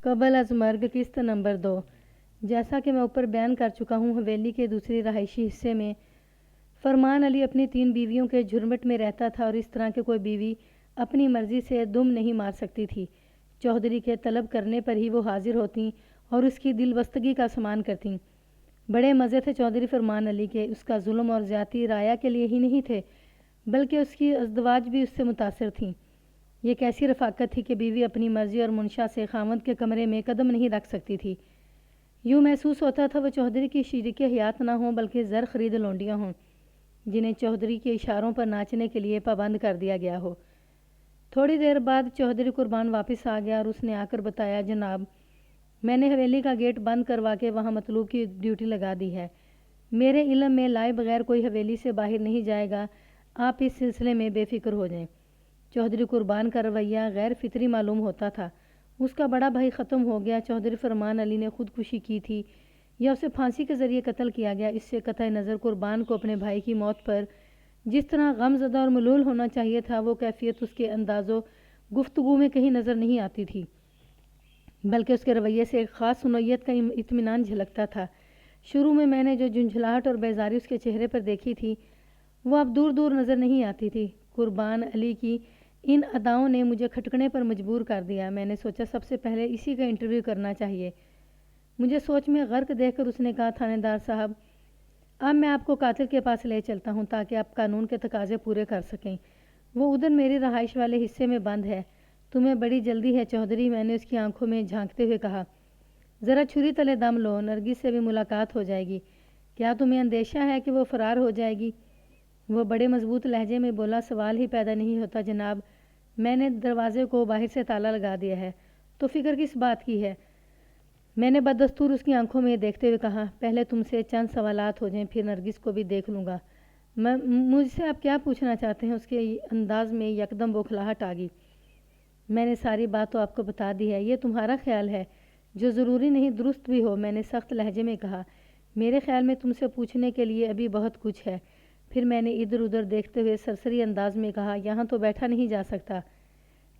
قبل از مرگ قسط نمبر 2۔ جیسا کہ میں اوپر بیان کر چکا ہوں، حویلی کے دوسری رہائشی حصے میں فرمان علی اپنی 3 بیویوں کے جھرمٹ میں رہتا تھا اور اس طرح کہ کوئی بیوی اپنی مرضی سے دم نہیں مار سکتی تھی۔ چودھری کے طلب کرنے پر ہی وہ حاضر ہوتیں اور اس کی دل بستگی کا سامان کرتیں۔ بڑے مزے تھے چودھری فرمان علی کے۔ اس کا ظلم اور زیادتی رایا کے لیے ہی نہیں تھے بلکہ اس کی ازدواج بھی اس سے متاثر تھیں۔ یہ کیسی رفاقت تھی کہ بیوی اپنی مرضی اور منشا سے خاوند کے کمرے میں قدم نہیں رکھ سکتی تھی۔ یوں محسوس ہوتا تھا وہ چودھری کی شریک حیات نہ ہوں بلکہ زر خرید لونڈیاں ہوں جنہیں چودھری کے اشاروں پر ناچنے کے لیے پابند کر دیا گیا ہو۔ تھوڑی دیر بعد چودھری قربان واپس آ گیا اور اس نے آ کر بتایا، جناب میں نے حویلی کا گیٹ بند کروا کے وہاں مطلوب کی ڈیوٹی لگا دی ہے۔ میرے علم میں لائے بغیر کوئی حویلی سے باہر نہیں جائے گا، آپ اس سلسلے میں بے فکر ہو جائیں۔ چودھری قربان کا رویہ غیر فطری معلوم ہوتا تھا۔ اس کا بڑا بھائی ختم ہو گیا، چودھری فرمان علی نے خودکشی کی تھی یا اسے پھانسی کے ذریعے قتل کیا گیا، اس سے قطع نظر قربان کو اپنے بھائی کی موت پر جس طرح غم زدہ اور ملول ہونا چاہیے تھا وہ کیفیت اس کے انداز و گفتگو میں کہیں نظر نہیں آتی تھی، بلکہ اس کے رویے سے ایک خاص نوعیت کا اطمینان جھلکتا تھا۔ شروع میں نے جو جھنجھلاہٹ اور بیزاری اس کے چہرے پر دیکھی تھی وہ اب دور دور نظر نہیں آتی تھی۔ قربان علی کی ان اداؤں نے مجھے کھٹکنے پر مجبور کر دیا۔ میں نے سوچا سب سے پہلے اسی کا انٹرویو کرنا چاہیے۔ مجھے سوچ میں غرق دیکھ کر اس نے کہا، تھانے دار صاحب اب میں آپ کو قاتل کے پاس لے چلتا ہوں تاکہ آپ قانون کے تقاضے پورے کر سکیں۔ وہ ادھر میری رہائش والے حصے میں بند ہے۔ تمہیں بڑی جلدی ہے چودھری، میں نے اس کی آنکھوں میں جھانکتے ہوئے کہا۔ ذرا چھری تلے دم لو، نرگس سے بھی ملاقات ہو جائے گی۔ کیا تمہیں اندیشہ ہے کہ وہ فرار ہو جائے گی؟ وہ بڑے مضبوط لہجے میں بولا، سوال ہی پیدا نہیں ہوتا جناب، میں نے دروازے کو باہر سے تالا لگا دیا ہے، تو فکر کس بات کی ہے؟ میں نے بدستور اس کی آنکھوں میں دیکھتے ہوئے کہا، پہلے تم سے چند سوالات ہو جائیں پھر نرگس کو بھی دیکھ لوں گا۔ مجھ سے آپ کیا پوچھنا چاہتے ہیں؟ اس کے انداز میں یکدم بوکھلاہٹ آ گئی۔ میں نے ساری بات تو آپ کو بتا دی ہے، یہ تمہارا خیال ہے جو ضروری نہیں درست بھی ہو، میں نے سخت لہجے میں کہا۔ میرے خیال میں تم سے پوچھنے کے لیے ابھی بہت کچھ ہے۔ پھر میں نے ادھر ادھر دیکھتے ہوئے سرسری انداز میں کہا، یہاں تو بیٹھا نہیں جا سکتا،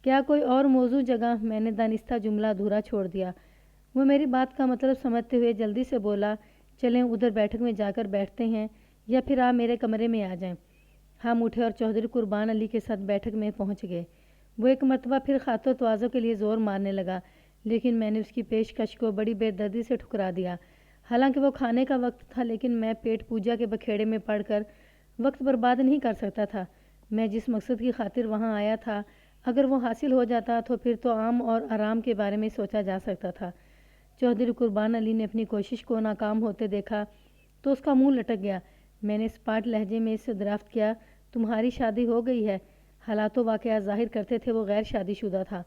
کیا کوئی اور موزوں جگہ؟ میں نے دانستہ جملہ ادھورا چھوڑ دیا۔ وہ میری بات کا مطلب سمجھتے ہوئے جلدی سے بولا، چلیں ادھر بیٹھک میں جا کر بیٹھتے ہیں یا پھر آپ میرے کمرے میں آ جائیں۔ ہم اٹھے اور چودھری قربان علی کے ساتھ بیٹھک میں پہنچ گئے۔ وہ ایک مرتبہ پھر خاطر تواضع کے لیے زور مارنے لگا، لیکن میں نے اس کی پیشکش کو بڑی بے دردی سے ٹھکرا دیا۔ حالانکہ وہ کھانے کا وقت تھا لیکن میں پیٹ پوجا کے بکھیڑے میں پڑھ کر وقت برباد نہیں کر سکتا تھا۔ میں جس مقصد کی خاطر وہاں آیا تھا اگر وہ حاصل ہو جاتا تو پھر تو عام اور آرام کے بارے میں سوچا جا سکتا تھا۔ چودھری قربان علی نے اپنی کوشش کو ناکام ہوتے دیکھا تو اس کا منہ لٹک گیا۔ میں نے اسپاٹ لہجے میں اس سے دریافت کیا، تمہاری شادی ہو گئی ہے؟ حالات و واقعات ظاہر کرتے تھے وہ غیر شادی شدہ تھا۔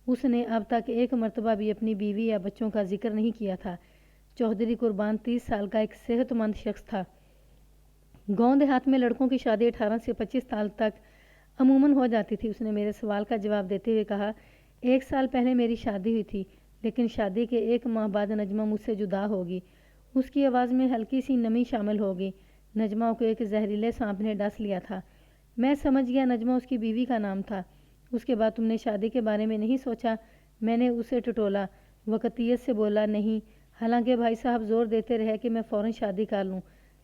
اس نے اب تک ایک مرتبہ بھی اپنی بیوی یا بچوں کا ذکر نہیں کیا تھا۔ چودھری قربان 30 سال کا ایک صحت مند شخص تھا۔ گاؤں دیہات میں لڑکوں کی شادی 18 سے 25 سال تک عموماً ہو جاتی تھی۔ اس نے میرے سوال کا جواب دیتے ہوئے کہا، 1 سال پہلے میری شادی ہوئی تھی لیکن شادی کے 1 ماہ بعد نجمہ مجھ سے جدا ہوگی۔ اس کی آواز میں ہلکی سی نمی شامل ہوگی۔ نجمہ کو ایک زہریلے سانپ نے ڈس لیا تھا۔ میں سمجھ گیا نجمہ اس کی بیوی کا نام تھا۔ اس کے بعد تم نے شادی کے بارے میں نہیں سوچا؟ میں نے اسے ٹٹولا۔ وہ قطعیت سے بولا، نہیں، حالانکہ بھائی صاحب زور دیتے رہے کہ میں فوراً شادی کر لوں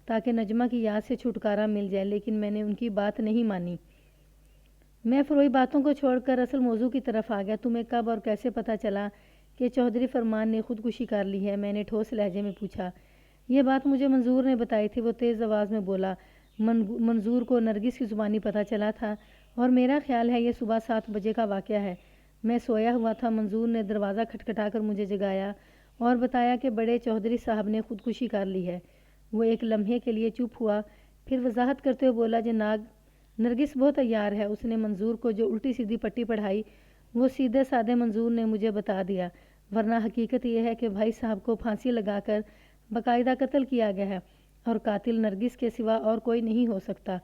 تاکہ نجمہ کی یاد سے چھٹکارا مل جائے، لیکن میں نے ان کی بات نہیں مانی۔ میں فروئی باتوں کو چھوڑ کر اصل موضوع کی طرف آ گیا۔ تمہیں کب اور کیسے پتہ چلا کہ چودھری فرمان نے خودکشی کر لی ہے؟ میں نے ٹھوس لہجے میں پوچھا۔ یہ بات مجھے منظور نے بتائی تھی، وہ تیز آواز میں بولا۔ منظور کو نرگس کی زبانی پتہ چلا تھا اور میرا خیال ہے یہ صبح 7 بجے کا واقعہ ہے۔ میں سویا ہوا تھا، منظور نے دروازہ کھٹکھٹا کر مجھے جگایا اور بتایا کہ بڑے چودھری صاحب نے خودکشی کر لی ہے۔ وہ ایک لمحے کے لیے چپ ہوا، پھر وضاحت کرتے ہوئے بولا، جناب نرگس بہت عیار ہے۔ اس نے منظور کو جو الٹی سیدھی پٹی پڑھائی وہ سیدھے سادے منظور نے مجھے بتا دیا، ورنہ حقیقت یہ ہے کہ بھائی صاحب کو پھانسی لگا کر باقاعدہ قتل کیا گیا ہے اور قاتل نرگس کے سوا اور کوئی نہیں ہو سکتا۔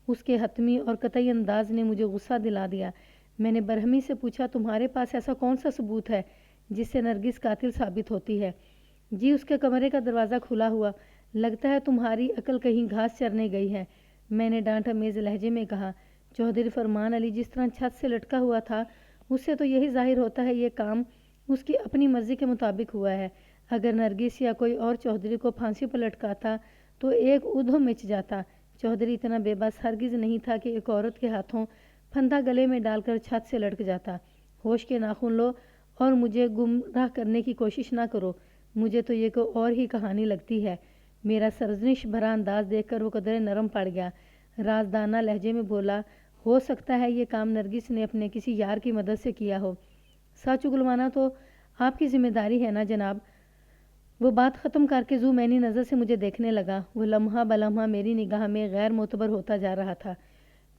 اس کے حتمی اور قطعی انداز نے مجھے غصہ دلا دیا۔ میں نے برہمی سے پوچھا، تمہارے پاس ایسا کون سا ثبوت ہے جس سے نرگس قاتل ثابت ہوتی ہے؟ جی، اس کے کمرے کا دروازہ کھلا ہوا، لگتا ہے تمہاری عقل کہیں گھاس چرنے گئی ہے، میں نے ڈانٹ آمیز لہجے میں کہا۔ چودھری فرمان علی جس طرح چھت سے لٹکا ہوا تھا اس سے تو یہی ظاہر ہوتا ہے یہ کام اس کی اپنی مرضی کے مطابق ہوا ہے۔ اگر نرگس یا کوئی اور چودھری کو پھانسی پر لٹکاتا تو ایک ادھم مچ جاتا۔ چودھری اتنا بے بس ہرگز نہیں تھا کہ ایک عورت کے ہاتھوں پھندا گلے میں ڈال کر چھت سے لٹک جاتا۔ ہوش کے ناخن لو اور مجھے گمراہ کرنے کی کوشش نہ کرو، مجھے تو یہ کوئی اور ہی کہانی لگتی ہے۔ میرا سرزنش بھرا انداز دیکھ کر وہ قدرے نرم پڑ گیا۔ رازدانہ لہجے میں بولا، ہو سکتا ہے یہ کام نرگس نے اپنے کسی یار کی مدد سے کیا ہو۔ سچ اگلوانا تو آپ کی ذمہ داری ہے نا جناب۔ وہ بات ختم کر کے ذو معنی نظر سے مجھے دیکھنے لگا۔ وہ لمحہ بلمحہ میری نگاہ میں غیر معتبر ہوتا جا رہا تھا۔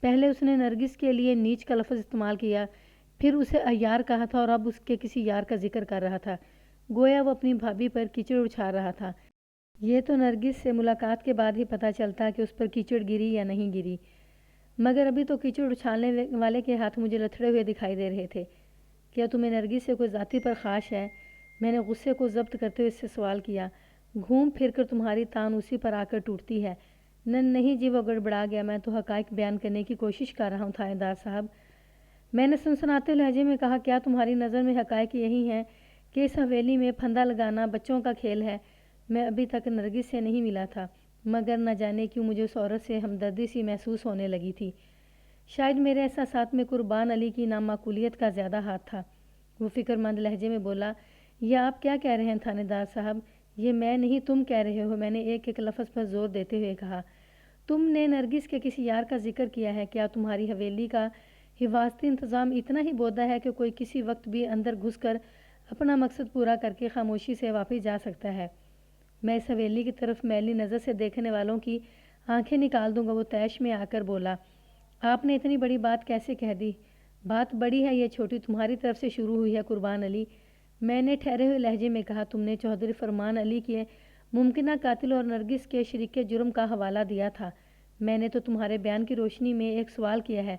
پہلے اس نے نرگس کے لیے نیچ کا لفظ استعمال کیا، پھر اسے عیار کہا تھا اور اب اس کے کسی یار کا ذکر کر رہا تھا، گویا وہ اپنی بھابھی پر کیچڑ اچھال رہا تھا۔ یہ تو نرگس سے ملاقات کے بعد ہی پتہ چلتا کہ اس پر کیچڑ گری یا نہیں گری، مگر ابھی تو کیچڑ اچھالنے والے کے ہاتھ مجھے لتھڑے ہوئے دکھائی دے رہے تھے۔ کیا تمہیں نرگس سے کوئی ذاتی پرخاش ہے؟ میں نے غصے کو ضبط کرتے ہوئے اس سے سوال کیا۔ گھوم پھر کر تمہاری تان اسی پر آ کر ٹوٹتی ہے۔ نہیں جی، وہ گڑبڑا گیا، میں تو حقائق بیان کرنے کی کوشش کر رہا ہوں تھانے دار صاحب۔ میں نے سنسناتے لہجے میں کہا، کیا تمہاری نظر میں حقائق یہی ہیں کہ اس حویلی میں پھندا لگانا بچوں کا کھیل ہے؟ میں ابھی تک نرگس سے نہیں ملا تھا، مگر نہ جانے کیوں مجھے اس عورت سے ہمدردی سی محسوس ہونے لگی تھی۔ شاید میرے احساسات میں قربان علی کی نامعقولیت کا زیادہ ہاتھ تھا۔ وہ فکر مند لہجے میں بولا، یہ آپ کیا کہہ رہے ہیں تھانے دار صاحب؟ یہ میں نہیں تم کہہ رہے ہو، میں نے ایک ایک لفظ پر زور دیتے ہوئے کہا۔ تم نے نرگس کے کسی یار کا ذکر کیا ہے، کیا تمہاری حویلی کا حفاظتی انتظام اتنا ہی بودا ہے کہ کوئی کسی وقت بھی اندر گھس کر اپنا مقصد پورا کر کے خاموشی سے واپس جا سکتا ہے؟ میں اس حویلی کی طرف میلی نظر سے دیکھنے والوں کی آنکھیں نکال دوں گا۔ وہ تیش میں آ کر بولا، آپ نے اتنی بڑی بات کیسے کہہ دی؟ بات بڑی ہے، یہ چھوٹی تمہاری طرف سے شروع ہوئی ہے قربان علی۔ میں نے ٹھہرے ہوئے لہجے میں کہا، تم نے چودھری فرمان علی کے ممکنہ قاتل اور نرگس کے شریک جرم کا حوالہ دیا تھا۔ میں نے تو تمہارے بیان کی روشنی میں ایک سوال کیا ہے،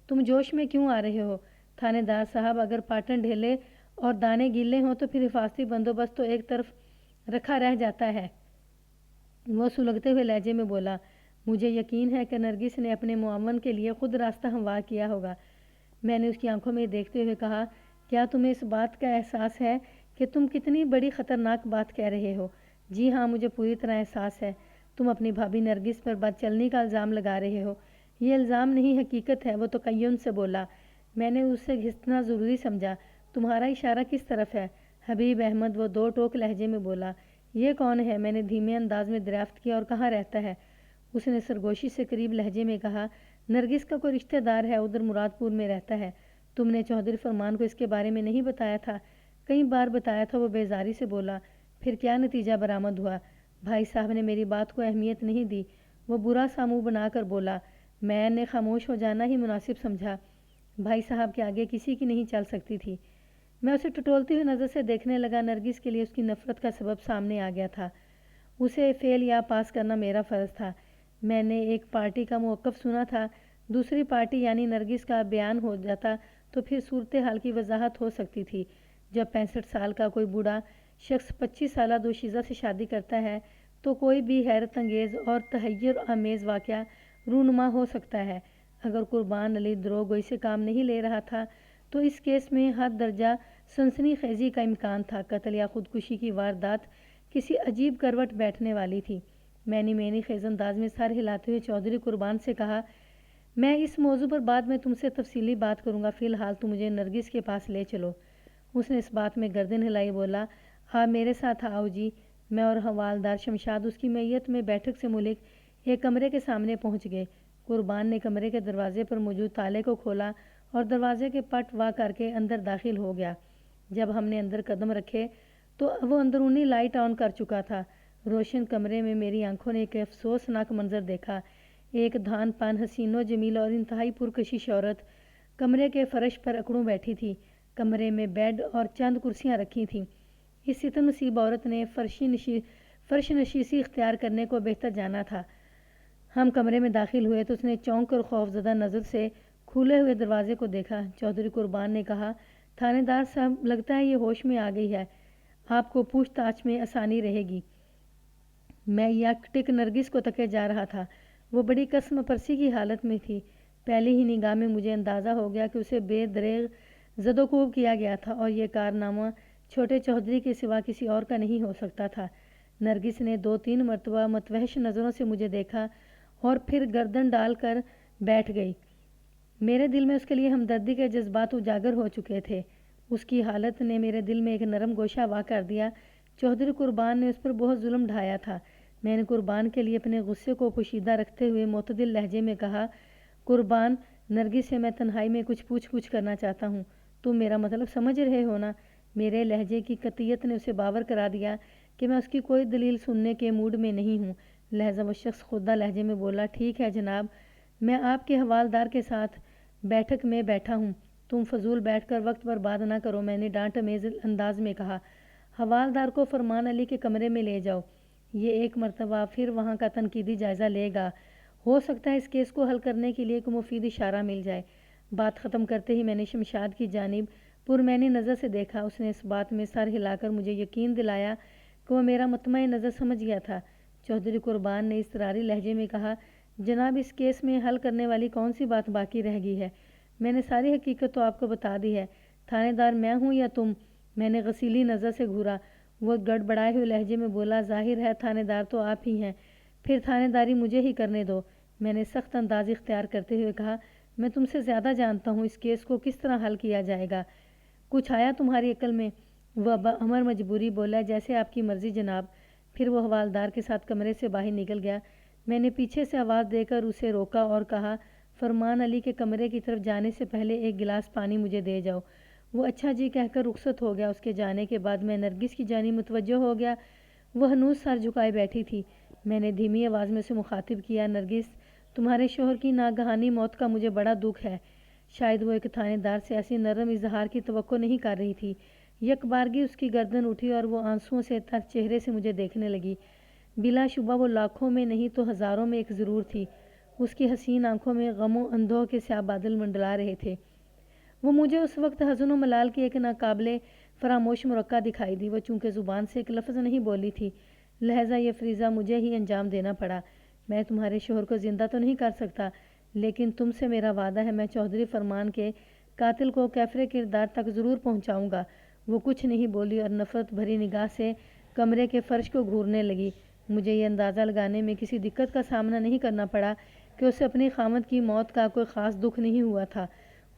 تم جوش میں کیوں آ رہے ہو؟ تھانے دار صاحب، اگر پاٹن ڈھیلے اور دانے گیلے ہوں تو پھر حفاظتی بندوبست تو ایک طرف رکھا رہ جاتا ہے۔ وہ سلگتے ہوئے لہجے میں بولا، مجھے یقین ہے کہ نرگس نے اپنے معاون کے لیے خود راستہ ہموار کیا ہوگا۔ میں نے اس کی آنکھوں میں دیکھتے ہوئے کہا، کیا تمہیں اس بات کا احساس ہے کہ تم کتنی بڑی خطرناک بات کہہ رہے ہو؟ جی ہاں، مجھے پوری طرح احساس ہے۔ تم اپنی بھابھی نرگس پر بد چلنی کا الزام لگا رہے ہو۔ یہ الزام نہیں، حقیقت ہے۔ وہ تقین سے بولا۔ میں نے اسے گھسنا ضروری سمجھا۔ تمہارا اشارہ کس طرف ہے؟ حبیب احمد، وہ دو ٹوک لہجے میں بولا۔ یہ کون ہے؟ میں نے دھیمے انداز میں دریافت کیا۔ اور کہاں رہتا ہے؟ اس نے سرگوشی سے قریب لہجے میں کہا، نرگس کا کوئی رشتہ دار ہے، ادھر مراد پور میں رہتا ہے۔ تم نے چودھری فرمان کو اس کے بارے میں نہیں بتایا تھا؟ کئی بار بتایا تھا، وہ بیزاری سے بولا۔ پھر کیا نتیجہ برآمد ہوا؟ بھائی صاحب نے میری بات کو اہمیت نہیں دی۔ وہ برا سا منہ بنا کر بولا۔ میں نے خاموش ہو جانا ہی مناسب سمجھا۔ بھائی صاحب کے آگے کسی کی نہیں چل سکتی تھی۔ میں اسے ٹٹولتی ہوئی نظر سے دیکھنے لگا۔ نرگس کے لیے اس کی نفرت کا سبب سامنے آ گیا تھا۔ اسے فیل یا پاس کرنا میرا فرض تھا۔ میں نے ایک پارٹی کا موقف سنا تھا، دوسری پارٹی یعنی نرگس کا بیان ہو جاتا تو پھر صورتحال کی وضاحت ہو سکتی تھی۔ جب 65 سال کا کوئی بوڑھا شخص 25 سالہ دوشیزہ سے شادی کرتا ہے تو کوئی بھی حیرت انگیز اور تحیر آمیز واقعہ رونما ہو سکتا ہے۔ اگر قربان علی دروغ گوئی سے کام نہیں لے رہا تھا تو اس کیس میں حد درجہ سنسنی خیزی کا امکان تھا۔ قتل یا خودکشی کی واردات کسی عجیب کروٹ بیٹھنے والی تھی۔ میں نے خیز انداز میں سر ہلاتے ہوئے چودھری قربان سے کہا، میں اس موضوع پر بعد میں تم سے تفصیلی بات کروں گا، فی الحال تم مجھے نرگس کے پاس لے چلو۔ اس نے اس بات میں گردن ہلائی، بولا، آپ میرے ساتھ آؤ جی۔ میں اور حوالدار شمشاد اس کی معیت میں بیٹھک سے ملک ایک کمرے کے سامنے پہنچ گئے۔ قربان نے کمرے کے دروازے پر موجود تالے کو کھولا اور دروازے کے پٹ وا کر کے اندر داخل ہو گیا۔ جب ہم نے اندر قدم رکھے تو وہ اندرونی لائٹ آن کر چکا تھا۔ روشن کمرے میں میری آنکھوں نے ایک افسوسناک منظر دیکھا۔ ایک دھان پان حسین و جمیل اور انتہائی پرکشش عورت کمرے کے فرش پر اکڑوں بیٹھی تھی۔ کمرے میں بیڈ اور چند کرسیاں رکھی تھیں۔ اس ستم نصیب عورت نے فرش نشیسی اختیار کرنے کو بہتر جانا تھا۔ ہم کمرے میں داخل ہوئے تو اس نے چونک کر خوفزدہ نظر سے کھلے ہوئے دروازے کو دیکھا۔ چودھری قربان نے کہا، تھانے دار صاحب، لگتا ہے یہ ہوش میں آ گئی ہے، آپ کو پوچھ تاچھ میں آسانی رہے گی۔ میں یک ٹک نرگس کو تکے جا رہا تھا۔ وہ بڑی قسم پرسی کی حالت میں تھی۔ پہلی ہی نگاہ میں مجھے اندازہ ہو گیا کہ اسے بے دریغ زد و کوب کیا گیا تھا اور یہ کارنامہ چھوٹے چودھری کے سوا کسی اور کا نہیں ہو سکتا تھا۔ نرگس نے 2-3 مرتبہ متوحش نظروں سے مجھے دیکھا اور پھر گردن ڈال کر بیٹھ گئی۔ میرے دل میں اس کے لیے ہمدردی کے جذبات اجاگر ہو چکے تھے۔ اس کی حالت نے میرے دل میں ایک نرم گوشہ وا کر دیا۔ چودھری قربان نے اس پر بہت ظلم ڈھایا تھا۔ میں نے قربان کے لیے اپنے غصے کو پوشیدہ رکھتے ہوئے معتدل لہجے میں کہا، قربان، نرگس سے میں تنہائی میں کچھ پوچھ گچھ کرنا چاہتا ہوں۔ تم میرا مطلب سمجھ رہے ہو نا؟ میرے لہجے کی قطعیت نے اسے باور کرا دیا کہ میں اس کی کوئی دلیل سننے کے موڈ میں نہیں ہوں۔ لہذا وہ شخص خودہ لہجے میں بولا، ٹھیک ہے جناب، میں آپ کے حوالدار کے ساتھ بیٹھک میں بیٹھا ہوں۔ تم فضول بیٹھ کر وقت برباد نہ کرو، میں نے ڈانٹ آمیز انداز میں کہا۔ حوالدار کو فرمان علی کے کمرے میں لے جاؤ، یہ ایک مرتبہ پھر وہاں کا تنقیدی جائزہ لے گا۔ ہو سکتا ہے اس کیس کو حل کرنے کے لیے ایک مفید اشارہ مل جائے۔ بات ختم کرتے ہی میں نے شمشاد کی جانب پرمعنی نظر سے دیکھا۔ اس نے اس بات میں سر ہلا کر مجھے یقین دلایا کہ وہ میرا مطمع نظر سمجھ گیا تھا۔ چودھری قربان نے اضطراری لہجے میں کہا، جناب اس کیس میں حل کرنے والی کون سی بات باقی رہ گئی ہے؟ میں نے ساری حقیقت تو آپ کو بتا دی ہے۔ تھانے دار میں ہوں یا تم؟ میں نے غسیلی نظر سے گھورا۔ وہ گڑبڑائے ہوئے لہجے میں بولا، ظاہر ہے تھانے دار تو آپ ہی ہیں، پھر تھانے داری مجھے ہی کرنے دو۔ میں نے سخت انداز اختیار کرتے ہوئے کہا، میں تم سے زیادہ جانتا ہوں، اس کیس کو کس طرح حل کیا جائے گا؟ کچھ آیا تمہاری عقل میں؟ وہ امر مجبوری بولا، جیسے آپ کی مرضی جناب۔ پھر وہ حوالدار کے ساتھ کمرے سے باہر نکل گیا۔ میں نے پیچھے سے آواز دے کر اسے روکا اور کہا، فرمان علی کے کمرے کی طرف جانے سے پہلے ایک گلاس پانی مجھے دے جاؤ۔ وہ اچھا جی کہہ کر رخصت ہو گیا۔ اس کے جانے کے بعد میں نرگس کی جانب متوجہ ہو گیا۔ وہ ہنوز سر جھکائے بیٹھی تھی۔ میں نے دھیمی آواز میں اسے مخاطب کیا، نرگس، تمہارے شوہر کی ناگہانی موت کا مجھے بڑا دکھ ہے۔ شاید وہ ایک تھانے دار سے ایسی نرم اظہار کی توقع نہیں کر رہی تھی۔ یک بارگی اس کی گردن اٹھی اور وہ آنسوؤں سے تر چہرے سے مجھے دیکھنے لگی۔ بلا شبہ وہ لاکھوں میں نہیں تو ہزاروں میں ایک ضرور تھی۔ اس کی حسین آنکھوں میں غم و اندوہ کے سیاہ بادل منڈلا رہے تھے۔ وہ مجھے اس وقت حزن و ملال کی ایک ناقابل فراموش مرقع دکھائی دی۔ وہ چونکہ زبان سے ایک لفظ نہیں بولی تھی، لہذا یہ فریضہ مجھے ہی انجام دینا پڑا۔ میں تمہارے شوہر کو زندہ تو نہیں کر سکتا، لیکن تم سے میرا وعدہ ہے، میں چودھری فرمان کے قاتل کو کیفر کردار تک ضرور پہنچاؤں گا۔ وہ کچھ نہیں بولی اور نفرت بھری نگاہ سے کمرے کے فرش کو گھورنے لگی۔ مجھے یہ اندازہ لگانے میں کسی دقت کا سامنا نہیں کرنا پڑا کہ اسے اپنی خامد کی موت کا کوئی خاص دکھ نہیں ہوا تھا۔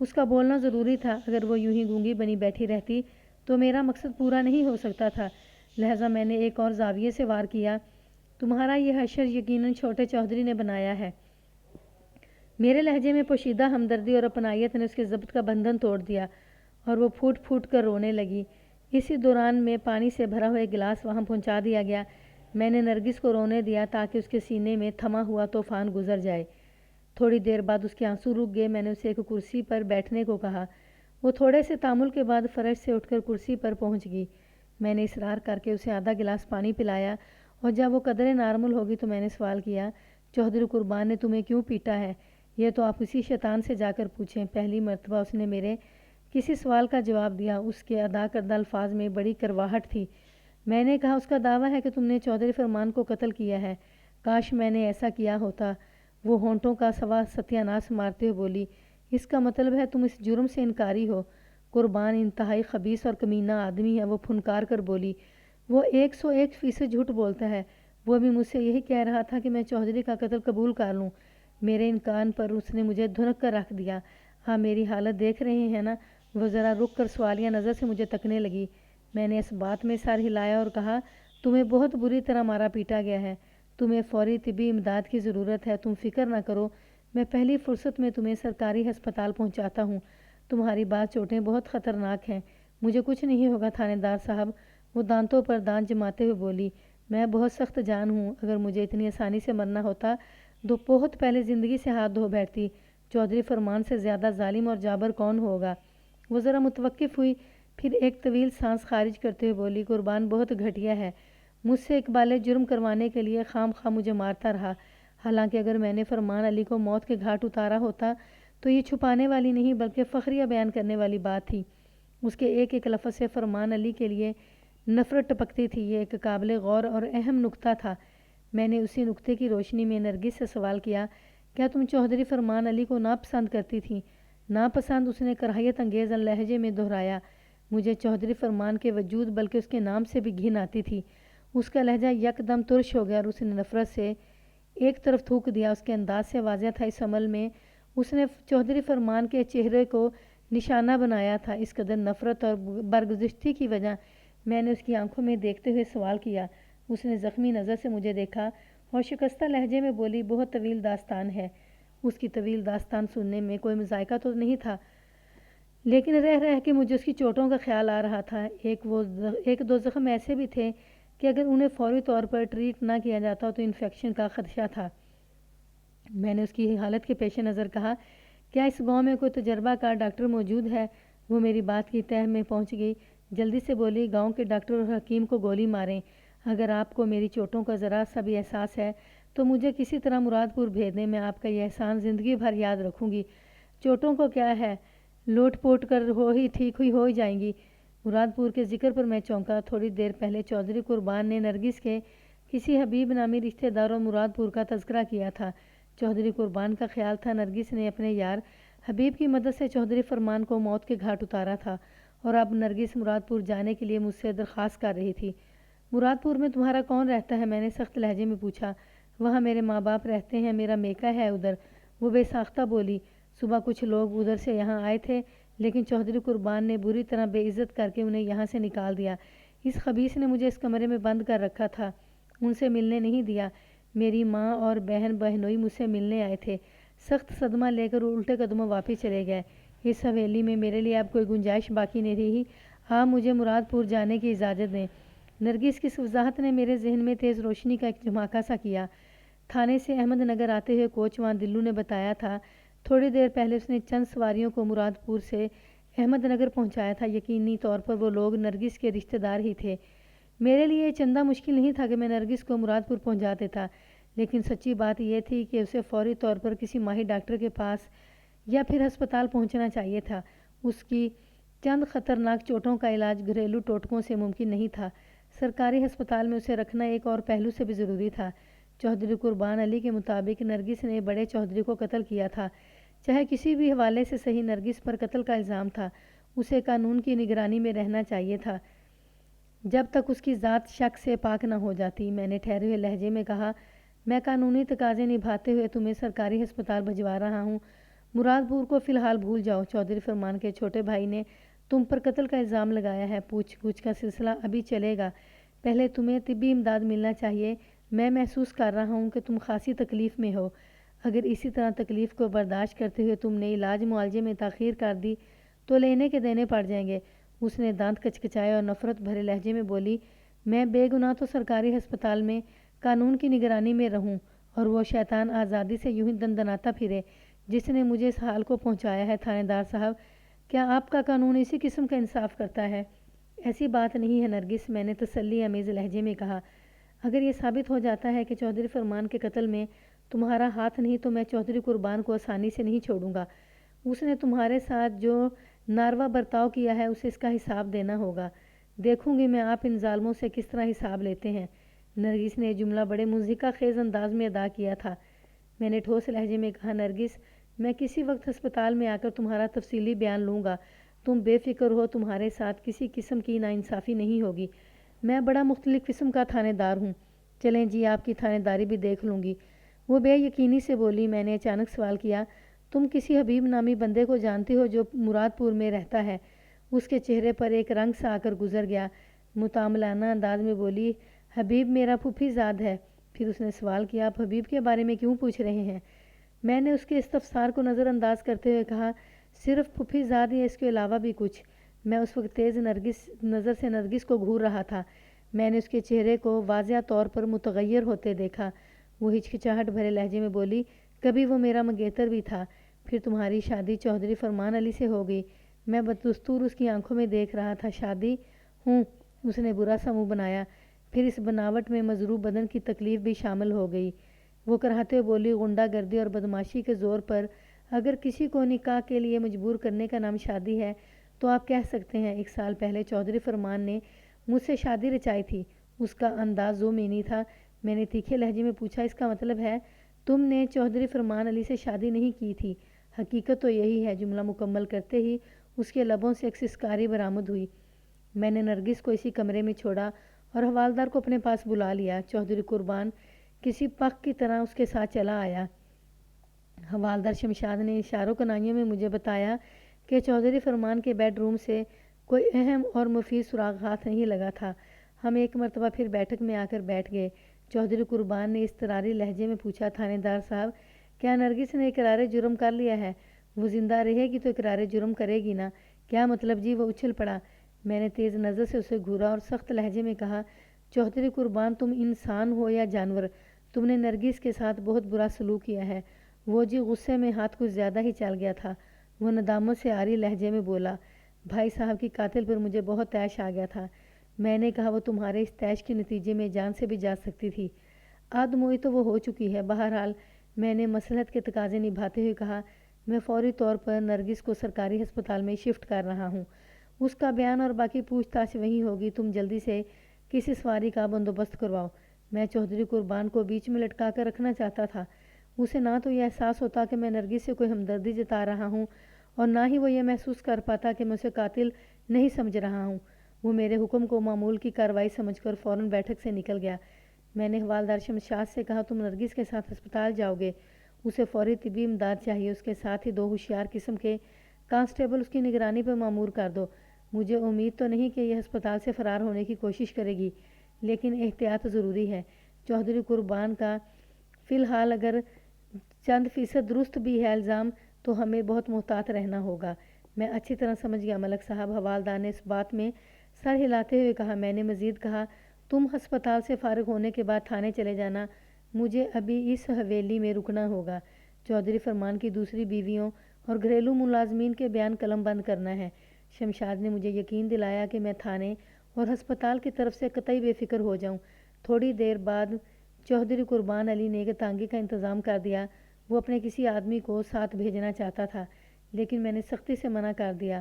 اس کا بولنا ضروری تھا، اگر وہ یوں ہی گونگی بنی بیٹھی رہتی تو میرا مقصد پورا نہیں ہو سکتا تھا۔ لہذا میں نے ایک اور زاویے سے وار کیا، تمہارا یہ حشر یقیناً چھوٹے چودھری نے بنایا ہے۔ میرے لہجے میں پوشیدہ ہمدردی اور اپنائیت نے اس کے ضبط کا بندھن توڑ دیا اور وہ پھوٹ پھوٹ کر رونے لگی۔ اسی دوران میں پانی سے بھرا ہوا ایک گلاس وہاں پہنچا دیا گیا۔ میں نے نرگس کو رونے دیا تاکہ اس کے سینے میں تھما ہوا طوفان گزر جائے۔ تھوڑی دیر بعد اس کے آنسو رک گئے۔ میں نے اسے ایک کرسی پر بیٹھنے کو کہا۔ وہ تھوڑے سے تامل کے بعد فرش سے اٹھ کر کرسی پر پہنچ گئی۔ میں نے اصرار کر کے اسے آدھا گلاس پانی پلایا اور جب وہ قدرے نارمل ہوگی تو میں نے سوال کیا، چودھری قربان نے تمہیں کیوں پیٹا ہے؟ یہ تو آپ اسی شیطان سے جا کر پوچھیں۔ پہلی مرتبہ اس نے میرے کسی سوال کا جواب دیا۔ اس کے ادا کردہ الفاظ میں بڑی کرواہٹ تھی۔ میں نے کہا، اس کا دعویٰ ہے کہ تم نے چودھری فرمان کو قتل کیا ہے۔ کاش میں نے ایسا کیا ہوتا۔ وہ ہونٹوں کا سوا ستیہ ناش مارتے ہوئے بولی، اس کا مطلب ہے تم اس جرم سے انکاری ہو۔ قربان انتہائی خبیث اور کمینہ آدمی ہے۔ وہ پھنکار کر بولی، وہ 101% جھوٹ بولتا ہے۔ وہ بھی مجھ سے یہی کہہ رہا تھا کہ میں چودھری کا قتل قبول کر لوں۔ میرے انکار پر اس نے مجھے دھنک کر رکھ دیا۔ آپ میری حالت دیکھ رہے ہیں نا؟ وہ ذرا رک کر سوالیہ نظر سے مجھے تکنے لگی۔ میں نے اس بات میں سر ہلایا اور کہا، تمہیں بہت بری طرح مارا پیٹا گیا ہے، تمہیں فوری طبی امداد کی ضرورت ہے۔ تم فکر نہ کرو، میں پہلی فرصت میں تمہیں سرکاری ہسپتال پہنچاتا ہوں۔ تمہاری بات چوٹیں بہت خطرناک ہیں۔ مجھے کچھ نہیں ہوگا تھانے دار صاحب، وہ دانتوں پر دانت جماتے ہوئے بولی۔ میں بہت سخت جان ہوں، اگر مجھے اتنی آسانی سے مرنا ہوتا تو بہت پہلے زندگی سے ہاتھ دھو بیٹھتی۔ چودھری فرمان سے زیادہ ظالم اور جابر کون ہوگا؟ وہ ذرا متوقف ہوئی، پھر ایک طویل سانس خارج کرتے ہوئے بولی، قربان بہت گھٹیا ہے، مجھ سے اقبال جرم کروانے کے لیے خام خواہ مجھے مارتا رہا۔ حالانکہ اگر میں نے فرمان علی کو موت کے گھاٹ اتارا ہوتا تو یہ چھپانے والی نہیں بلکہ فخریہ بیان کرنے والی بات تھی۔ اس کے ایک ایک لفظ سے فرمان علی کے لیے نفرت ٹپکتی تھی۔ یہ ایک قابل غور اور اہم نکتہ تھا۔ میں نے اسی نکتے کی روشنی میں نرگس سے سوال کیا، کیا تم چودھری فرمان علی کو ناپسند کرتی تھیں؟ ناپسند، اس نے کراہیت انگیز لہجے میں دہرایا۔ مجھے چودھری فرمان کے وجود بلکہ اس کے نام سے بھی گھن آتی تھی۔ اس کا لہجہ یک دم ترش ہو گیا اور اس نے نفرت سے ایک طرف تھوک دیا۔ اس کے انداز سے واضح تھا اس عمل میں اس نے چودھری فرمان کے چہرے کو نشانہ بنایا تھا۔ اس قدر نفرت اور برگزشتی کی وجہ میں نے اس کی آنکھوں میں دیکھتے ہوئے سوال کیا۔ اس نے زخمی نظر سے مجھے دیکھا اور شکستہ لہجے میں بولی، بہت طویل داستان ہے۔ اس کی طویل داستان سننے میں کوئی مذائقہ تو نہیں تھا، لیکن رہ کے مجھے اس کی چوٹوں کا خیال آ رہا تھا۔ ایک دو زخم ایسے بھی تھے کہ اگر انہیں فوری طور پر ٹریٹ نہ کیا جاتا تو انفیکشن کا خدشہ تھا۔ میں نے اس کی حالت کے پیش نظر کہا، کیا اس گاؤں میں کوئی تجربہ کار ڈاکٹر موجود ہے؟ وہ میری بات کی تہہ میں پہنچ گئی، جلدی سے بولی، گاؤں کے ڈاکٹر اور حکیم کو گولی ماریں۔ اگر آپ کو میری چوٹوں کا ذرا سا بھی احساس ہے تو مجھے کسی طرح مراد پور بھیج دیں، میں آپ کا یہ احسان زندگی بھر یاد رکھوں گی۔ چوٹوں کو کیا ہے، لوٹ پوٹ کر ٹھیک ہو ہی جائیں گی۔ مراد پور کے ذکر پر میں چونکا۔ تھوڑی دیر پہلے چودھری قربان نے نرگس کے کسی حبیب نامی رشتہ دار اور مراد پور کا تذکرہ کیا تھا۔ چودھری قربان کا خیال تھا نرگس نے اپنے یار حبیب کی مدد سے چودھری فرمان کو موت کے گھاٹ اتارا تھا اور اب نرگس مراد پور جانے کے لیے مجھ سے درخواست کر رہی تھی۔ مراد پور میں تمہارا کون رہتا ہے؟ میں نے سخت لہجے میں پوچھا۔ وہاں میرے ماں باپ رہتے ہیں، میرا میکا ہے ادھر، وہ بے ساختہ بولی۔ صبح کچھ لوگ ادھر سے یہاں آئے تھے لیکن چودھری قربان نے بری طرح بے عزت کر کے انہیں یہاں سے نکال دیا۔ اس خبیث نے مجھے اس کمرے میں بند کر رکھا تھا، ان سے ملنے نہیں دیا۔ میری ماں اور بہن بہنوئی مجھ سے ملنے آئے تھے، سخت صدمہ لے کر الٹے قدموں واپس چلے گئے۔ اس حویلی میں میرے لیے اب کوئی گنجائش باقی نہیں رہی۔ آپ مجھے مراد پور جانے کی اجازت دیں۔ نرگس کی اس وضاحت نے میرے ذہن میں تیز روشنی کا ایک جھماکہ سا کیا۔ تھانے سے احمد نگر آتے ہوئے کوچواں دلو نے بتایا تھا، تھوڑی دیر پہلے اس نے چند سواریوں کو مراد پور سے احمد نگر پہنچایا تھا۔ یقینی طور پر وہ لوگ نرگس کے رشتہ دار ہی تھے۔ میرے لیے یہ چندہ مشکل نہیں تھا کہ میں نرگس کو مراد پور پہنچا دیتا، لیکن سچی بات یہ تھی کہ اسے فوری طور پر کسی ماہر ڈاکٹر کے پاس یا پھر ہسپتال پہنچنا چاہیے تھا۔ اس کی چند خطرناک چوٹوں کا علاج گھریلو ٹوٹکوں سے ممکن نہیں تھا، سرکاری ہسپتال میں اسے رکھنا ایک اور پہلو سے بھی ضروری تھا۔ چودھری قربان علی کے مطابق نرگس نے بڑے چودھری کو قتل کیا تھا۔ چاہے کسی بھی حوالے سے صحیح، نرگس پر قتل کا الزام تھا، اسے قانون کی نگرانی میں رہنا چاہیے تھا جب تک اس کی ذات شک سے پاک نہ ہو جاتی۔ میں نے ٹھہرے ہوئے لہجے میں کہا، میں قانونی تقاضے نبھاتے ہوئے تمہیں سرکاری ہسپتال بھجوا رہا ہوں، مراد پور کو فی الحال بھول جاؤ۔ چودھری فرمان کے چھوٹے بھائی نے تم پر قتل کا الزام لگایا ہے، پوچھ گچھ کا سلسلہ ابھی چلے گا، پہلے تمہیں طبی امداد ملنا چاہیے۔ میں محسوس کر رہا ہوں کہ تم خاصی تکلیف میں ہو، اگر اسی طرح تکلیف کو برداشت کرتے ہوئے تم نے علاج معالجے میں تاخیر کر دی تو لینے کے دینے پڑ جائیں گے۔ اس نے دانت کچکچائے اور نفرت بھرے لہجے میں بولی، میں بے گناہ تو سرکاری ہسپتال میں قانون کی نگرانی میں رہوں اور وہ شیطان آزادی سے یوں ہی دندناتا پھرے جس نے مجھے اس حال کو پہنچایا ہے۔ تھانے دار صاحب، کیا آپ کا قانون اسی قسم کا انصاف کرتا ہے؟ ایسی بات نہیں ہے نرگس، میں نے تسلی آمیز لہجے میں کہا۔ اگر یہ ثابت ہو جاتا ہے کہ چودھری فرمان کے قتل میں تمہارا ہاتھ نہیں تو میں چودھری قربان کو آسانی سے نہیں چھوڑوں گا۔ اس نے تمہارے ساتھ جو ناروا برتاؤ کیا ہے اسے اس کا حساب دینا ہوگا۔ دیکھوں گی میں آپ ان ظالموں سے کس طرح حساب لیتے ہیں۔ نرگس نے یہ جملہ بڑے مضحکہ خیز انداز میں ادا کیا تھا۔ میں نے ٹھوس لہجے میں کہا، نرگس، میں کسی وقت ہسپتال میں آ کر تمہارا تفصیلی بیان لوں گا، تم بے فکر ہو، تمہارے ساتھ کسی قسم کی ناانصافی نہیں ہوگی۔ میں بڑا مختلف قسم کا تھانے دار ہوں، چلیں جی آپ کی تھانے داری بھی دیکھ لوں گی۔ وہ بے یقینی سے بولی۔ میں نے اچانک سوال کیا، تم کسی حبیب نامی بندے کو جانتی ہو جو مراد پور میں رہتا ہے؟ اس کے چہرے پر ایک رنگ سا آ کر گزر گیا۔ متعاملانہ انداز میں بولی، حبیب میرا پھوپھی زاد ہے۔ پھر اس نے سوال کیا، آپ حبیب کے بارے میں کیوں پوچھ رہے ہیں؟ میں نے اس کے استفسار کو نظر انداز کرتے ہوئے کہا، صرف پھوپھی زاد یا اس کے علاوہ بھی کچھ؟ میں اس وقت تیز نظر سے نرگس کو گھور رہا تھا۔ میں نے اس کے چہرے کو واضح طور پر متغیر ہوتے دیکھا۔ وہ ہچکچاہٹ بھرے لہجے میں بولی، کبھی وہ میرا منگیتر بھی تھا، پھر تمہاری شادی چودھری فرمان علی سے ہو گئی۔ میں بدستور اس کی آنکھوں میں دیکھ رہا تھا۔ شادی؟ ہوں۔ اس نے برا سا منہ بنایا، پھر اس بناوٹ میں مضروب بدن کی تکلیف بھی شامل ہو گئی۔ وہ کراہتے ہوئے بولی، غنڈہ گردی اور بدماشی کے زور پر اگر کسی کو نکاح کے لیے مجبور کرنے کا نام شادی ہے تو آپ کہہ سکتے ہیں 1 سال پہلے چودھری فرمان نے مجھ سے شادی رچائی تھی۔ اس کا انداز ذومینی تھا۔ میں نے تیکھے لہجے میں پوچھا، اس کا مطلب ہے تم نے چودھری فرمان علی سے شادی نہیں کی تھی؟ حقیقت تو یہی ہے۔ جملہ مکمل کرتے ہی اس کے لبوں سے ایک سسکاری برآمد ہوئی۔ میں نے نرگس کو اسی کمرے میں چھوڑا اور حوالدار کو اپنے پاس بلا لیا۔ چودھری قربان کسی پک کی طرح اس کے ساتھ چلا آیا۔ حوالدار شمشاد نے اشاروں کنائیوں میں مجھے بتایا کہ چودھری فرمان کے بیڈ روم سے کوئی اہم اور مفید سراغ ہاتھ نہیں لگا تھا۔ ہم ایک مرتبہ پھر بیٹھک میں آ کر بیٹھ گئے۔ چودھری قربان نے اضطراری لہجے میں پوچھا، تھانے دار صاحب، کیا نرگس نے اقرار جرم کر لیا ہے؟ وہ زندہ رہے گی تو اقرار جرم کرے گی نا؟ کیا مطلب جی؟ وہ اچھل پڑا۔ میں نے تیز نظر سے اسے گھورا اور سخت لہجے میں کہا، چودھری قربان، تم انسان ہو یا جانور؟ تم نے نرگس کے ساتھ بہت برا سلوک کیا ہے۔ وہ جی غصے میں ہاتھ کچھ زیادہ ہی چل گیا تھا۔ وہ ندامت سے عاری لہجے میں بولا، بھائی صاحب کی قاتل پر مجھے بہت طیش آ گیا تھا۔ میں نے کہا، وہ تمہارے اس طیش کے نتیجے میں جان سے بھی جا سکتی تھی۔ آدموئی تو وہ ہو چکی ہے۔ بہرحال میں نے مصلحت کے تقاضے نبھاتے ہوئے کہا، میں فوری طور پر نرگس کو سرکاری ہسپتال میں شفٹ کر رہا ہوں۔ اس کا بیان اور باقی پوچھ تاچھ وہیں ہوگی۔ تم جلدی سے کسی سواری کا بندوبست کرواؤ۔ میں چودھری قربان کو بیچ میں لٹکا کر رکھنا چاہتا تھا۔ اسے نہ تو یہ احساس ہوتا کہ میں نرگس سے کوئی ہمدردی جتا رہا ہوں اور نہ ہی وہ یہ محسوس کر پاتا کہ میں اسے قاتل نہیں سمجھ رہا ہوں۔ وہ میرے حکم کو معمول کی کارروائی سمجھ کر فوراً بیٹھک سے نکل گیا۔ میں نے حوالدار شمشاد سے کہا، تم نرگس کے ساتھ ہسپتال جاؤ گے، اسے فوری طبی امداد چاہیے۔ اس کے ساتھ ہی 2 ہوشیار قسم کے کانسٹیبل اس کی نگرانی پر مامور کر دو۔ مجھے امید تو نہیں کہ یہ ہسپتال سے فرار ہونے کی کوشش کرے گی، لیکن احتیاط ضروری ہے۔ چودھری قربان کا فی الحال اگر چند فیصد درست بھی ہے الزام، تو ہمیں بہت محتاط رہنا ہوگا۔ میں اچھی طرح سمجھ گیا ملک صاحب، حوالدار نے اس بات میں سر ہلاتے ہوئے کہا۔ میں نے مزید کہا، تم ہسپتال سے فارغ ہونے کے بعد تھانے چلے جانا، مجھے ابھی اس حویلی میں رکنا ہوگا۔ چودھری فرمان کی دوسری بیویوں اور گھریلو ملازمین کے بیان قلم بند کرنا ہے۔ شمشاد نے مجھے یقین دلایا کہ میں تھانے اور ہسپتال کی طرف سے قطعی بے فکر ہو جاؤں۔ تھوڑی دیر بعد چودھری قربان علی نے ایک تانگے کا انتظام کر دیا۔ وہ اپنے کسی آدمی کو ساتھ بھیجنا چاہتا تھا، لیکن میں نے سختی سے منع کر دیا۔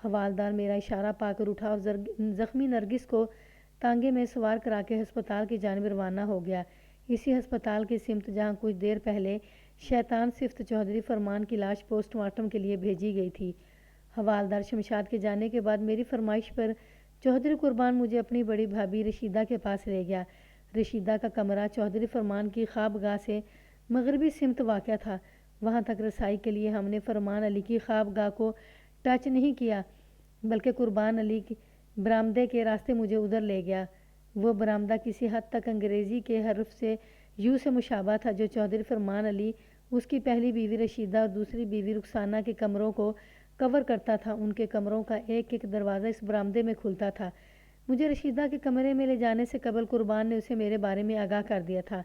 حوالدار میرا اشارہ پا کر اٹھا اور زخمی نرگس کو تانگے میں سوار کرا کے ہسپتال کی جانب روانہ ہو گیا، اسی ہسپتال کی سمت جہاں کچھ دیر پہلے شیطان صفت چودھری فرمان کی لاش پوسٹ مارٹم کے لیے بھیجی گئی تھی۔ حوالدار شمشاد کے جانے کے بعد میری فرمائش پر چودھری قربان مجھے اپنی بڑی بھابھی رشیدہ کے پاس لے گیا۔ رشیدہ کا کمرہ چودھری فرمان کی خواب گاہ سے مغربی سمت واقع تھا۔ وہاں تک رسائی کے لیے ہم نے فرمان علی کی خواب گاہ کو ٹچ نہیں کیا، بلکہ قربان علی کی برآمدے کے راستے مجھے ادھر لے گیا۔ وہ برآمدہ کسی حد تک انگریزی کے حرف سے یو سے مشابہ تھا جو چودھری فرمان علی، اس کی پہلی بیوی رشیدہ اور دوسری بیوی رخسانہ کے کمروں کو کور کرتا تھا۔ ان کے کمروں کا ایک ایک دروازہ اس برآمدے میں کھلتا تھا۔ مجھے رشیدہ کے کمرے میں لے جانے سے قبل قربان نے اسے میرے بارے میں آگاہ کر دیا تھا۔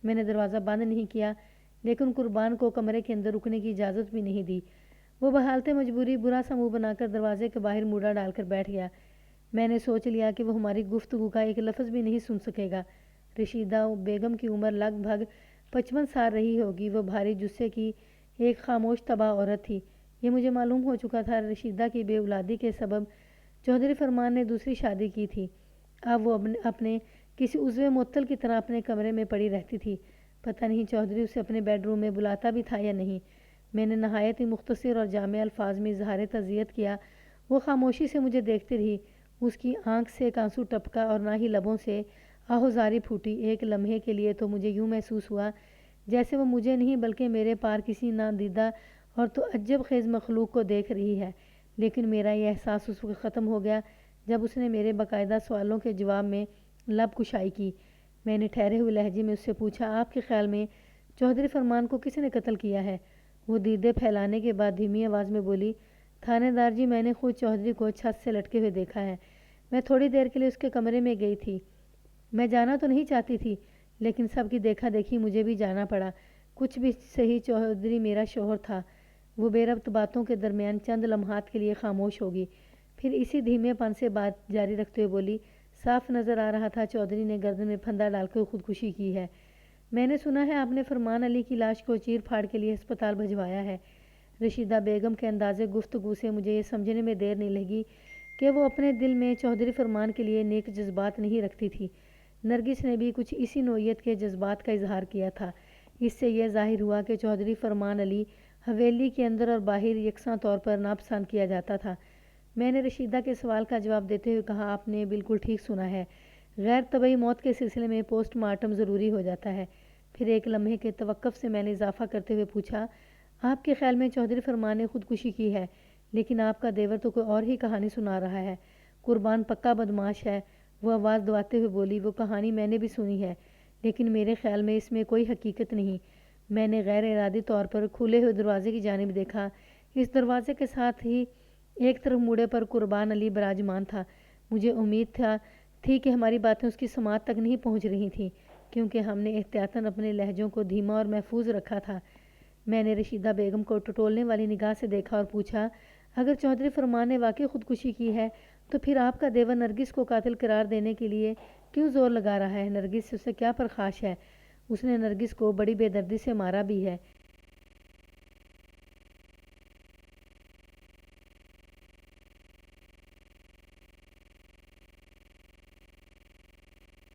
میں نے دروازہ بند نہیں کیا، لیکن قربان کو کمرے کے اندر رکنے کی اجازت بھی نہیں دی۔ وہ بحالت مجبوری برا سا منہ بنا کر دروازے کے باہر موڑا ڈال کر بیٹھ گیا۔ میں نے سوچ لیا کہ وہ ہماری گفتگو کا ایک لفظ بھی نہیں سن سکے گا۔ رشیدہ بیگم کی عمر لگ بھگ 55 سال رہی ہوگی۔ وہ بھاری جثے کی ایک خاموش تباہ عورت تھی۔ یہ مجھے معلوم ہو چکا تھا۔ رشیدہ کی بے اولادی کے سبب چودھری فرمان نے دوسری شادی کی تھی۔ اب وہ اپنے کسی عضو معطل کی طرح اپنے کمرے میں پڑی رہتی تھی۔ پتہ نہیں چودھری اسے اپنے بیڈ روم میں بلاتا بھی تھا یا نہیں۔ میں نے نہایت ہی مختصر اور جامع الفاظ میں اظہار تعزیت کیا۔ وہ خاموشی سے مجھے دیکھتی رہی۔ اس کی آنکھ سے ایک آنسو ٹپکا اور نہ ہی لبوں سے آہوزاری پھوٹی۔ ایک لمحے کے لیے تو مجھے یوں محسوس ہوا جیسے وہ مجھے نہیں بلکہ میرے پار کسی نادیدہ اور تعجب خیز مخلوق کو دیکھ رہی ہے، لیکن میرا یہ احساس اس وقت ختم ہو گیا جب اس نے میرے باقاعدہ سوالوں کے جواب میں لب کشائی کی۔ میں نے ٹھہرے ہوئے لہجے میں اس سے پوچھا، آپ کے خیال میں چودھری فرمان کو کس نے قتل کیا ہے؟ وہ دیدے پھیلانے کے بعد دھیمی آواز میں بولی، تھانے دار جی، میں نے خود چودھری کو چھت سے لٹکے ہوئے دیکھا ہے۔ میں تھوڑی دیر کے لیے اس کے کمرے میں گئی تھی۔ میں جانا تو نہیں چاہتی تھی، لیکن سب کی دیکھا دیکھی مجھے بھی جانا پڑا۔ کچھ بھی صحیح چودھری میرا شوہر تھا۔ وہ بے ربط باتوں کے درمیان چند لمحات کے لیے خاموش ہوگی، پھر اسی دھیمے پن سے بات جاری رکھتے ہوئے بولی، صاف نظر آ رہا تھا چودھری نے گردن میں پھندا ڈال کر خودکشی کی ہے۔ میں نے سنا ہے آپ نے فرمان علی کی لاش کو چیر پھاڑ کے لیے ہسپتال بھجوایا ہے۔ رشیدہ بیگم کے انداز گفتگو سے مجھے یہ سمجھنے میں دیر نہیں لگی کہ وہ اپنے دل میں چودھری فرمان کے لیے نیک جذبات نہیں رکھتی تھی۔ نرگس نے بھی کچھ اسی نوعیت کے جذبات کا اظہار کیا تھا۔ اس سے یہ ظاہر ہوا کہ چودھری فرمان علی حویلی کے اندر اور باہر یکساں طور پر ناپسند کیا جاتا تھا۔ میں نے رشیدہ کے سوال کا جواب دیتے ہوئے کہا، آپ نے بالکل ٹھیک سنا ہے، غیر طبعی موت کے سلسلے میں پوسٹ مارٹم ضروری ہو جاتا ہے۔ پھر ایک لمحے کے توقف سے میں نے اضافہ کرتے ہوئے پوچھا، آپ کے خیال میں چودھری فرمان نے خودکشی کی ہے، لیکن آپ کا دیور تو کوئی اور ہی کہانی سنا رہا ہے۔ قربان پکا بدماش ہے، وہ آواز دباتے ہوئے بولی۔ وہ کہانی میں نے بھی سنی ہے، لیکن میرے خیال میں اس میں کوئی حقیقت نہیں۔ میں نے غیر ارادی طور پر کھلے ہوئے دروازے کی جانب دیکھا۔ اس دروازے کے ساتھ ہی ایک طرف موڑے پر قربان علی براجمان تھا۔ مجھے امید تھی کہ ہماری باتیں اس کی سماعت تک نہیں پہنچ رہی تھیں، کیونکہ ہم نے احتیاطاً اپنے لہجوں کو دھیما اور محفوظ رکھا تھا۔ میں نے رشیدہ بیگم کو ٹٹولنے والی نگاہ سے دیکھا اور پوچھا، اگر چودھری فرمان نے واقعی خودکشی کی ہے تو پھر آپ کا دیور نرگس کو قاتل قرار دینے کے لیے کیوں زور لگا رہا ہے؟ نرگس سے اسے کیا پرخاش ہے؟ اس نے نرگس کو بڑی بے دردی سے مارا بھی ہے۔